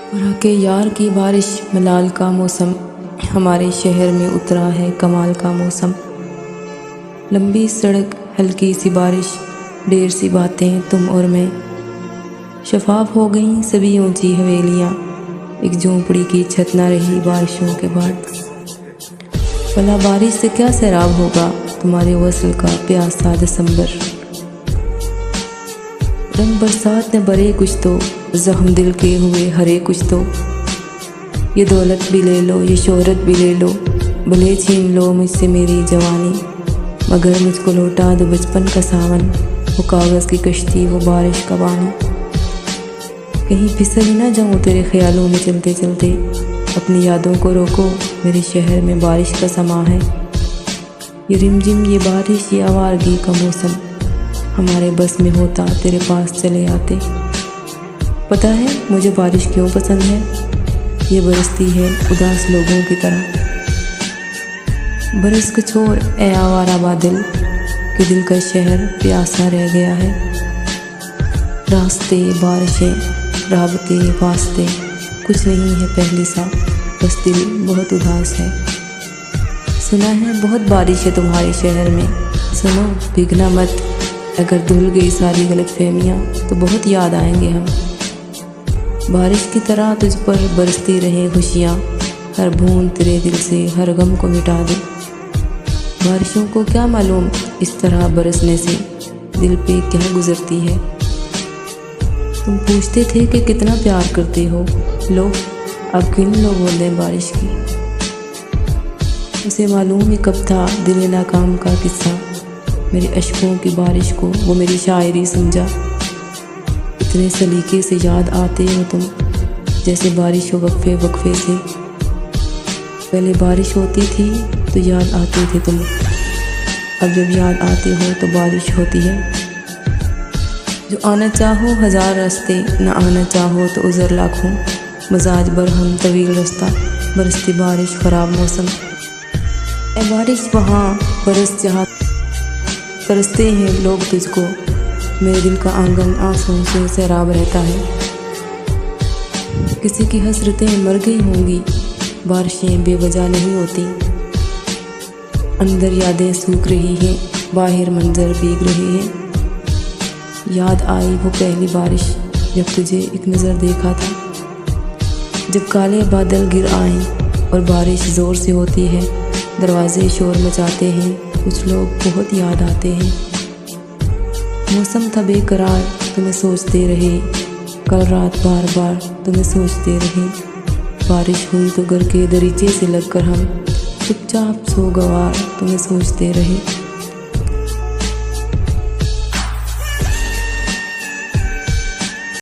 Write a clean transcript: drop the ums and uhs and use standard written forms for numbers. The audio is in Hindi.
और के यार की बारिश मलाल का मौसम, हमारे शहर में उतरा है कमाल का मौसम। लंबी सड़क, हल्की सी बारिश, ढेर सी बातें तुम और मैं। शफाफ हो गईं सभी ऊंची हवेलियाँ, एक झोंपड़ी की छत ना रही बारिशों के बाद। भला बारिश से क्या सैराब होगा तुम्हारे वसल का प्यासा दिसंबर। रंग बरसात ने भरे कुछ तो, जख्म दिल के हुए हरे कुछ तो। ये दौलत भी ले लो, ये शोहरत भी ले लो, भले छीन लो मुझसे मेरी जवानी, मगर मुझको लौटा दो बचपन का सावन, वो कागज़ की कश्ती, वो बारिश का पानी। कहीं फिसल ही ना जाऊँ तेरे ख्यालों में चलते चलते, अपनी यादों को रोको, मेरे शहर में बारिश का समा है। ये रिमझिम, ये बारिश, ये आवारगी का मौसम, हमारे बस में होता तेरे पास चले आते। पता है मुझे बारिश क्यों पसंद है? ये बरसती है उदास लोगों की तरह। बरस को छोड़ ए आवारा बादल, कि दिल का शहर प्यासा रह गया है। रास्ते, बारिशें, राबते, वास्ते, कुछ नहीं है पहले सा, बस दिल बहुत उदास है। सुना है बहुत बारिश है तुम्हारे शहर में, सुनो भीगना मत, अगर धुल गई सारी गलतफहमियाँ तो बहुत याद आएंगे हम। बारिश की तरह तुझ पर बरसती रहे खुशियाँ, हर बूंद तेरे दिल से हर गम को मिटा दे। बारिशों को क्या मालूम इस तरह बरसने से दिल पे क्या गुजरती है। तुम पूछते थे कि कितना प्यार करते हो, लो अब किन लोग बोल दें बारिश की। उसे मालूम ही कब था दिल नाकाम का किस्सा, मेरे अश्कों की बारिश को वो मेरी शायरी समझा। इतने सलीके से याद आते हो तुम, जैसे बारिश हो वक्फे वक्फे से। पहले बारिश होती थी तो याद आते थे तुम, अब जब याद आते हो तो बारिश होती है। जो आना चाहो हज़ार रास्ते, न आना चाहो तो उज़र लाखों, मजाज बरहम तवील रास्ता, बरसती बारिश ख़राब मौसम। ए बारिश वहाँ बरस जहाँ तरसते हैं लोग तुझको, मेरे दिल का आंगन आंसुओं से सैराब रहता है। किसी की हसरतें मर गई होंगी, बारिशें बेवजह नहीं होती। अंदर यादें सूख रही हैं, बाहर मंजर भीग रहे हैं। याद आई वो पहली बारिश जब तुझे एक नज़र देखा था, जब काले बादल गिर आए और बारिश ज़ोर से होती है, दरवाजे शोर मचाते हैं, कुछ लोग बहुत याद आते हैं। मौसम था बेकरार, तुम्हें सोचते रहे, कल रात बार बार तुम्हें सोचते रहे। बारिश हुई तो घर के दरीचे से लगकर हम चुपचाप सो गवार तुम्हें सोचते रहे।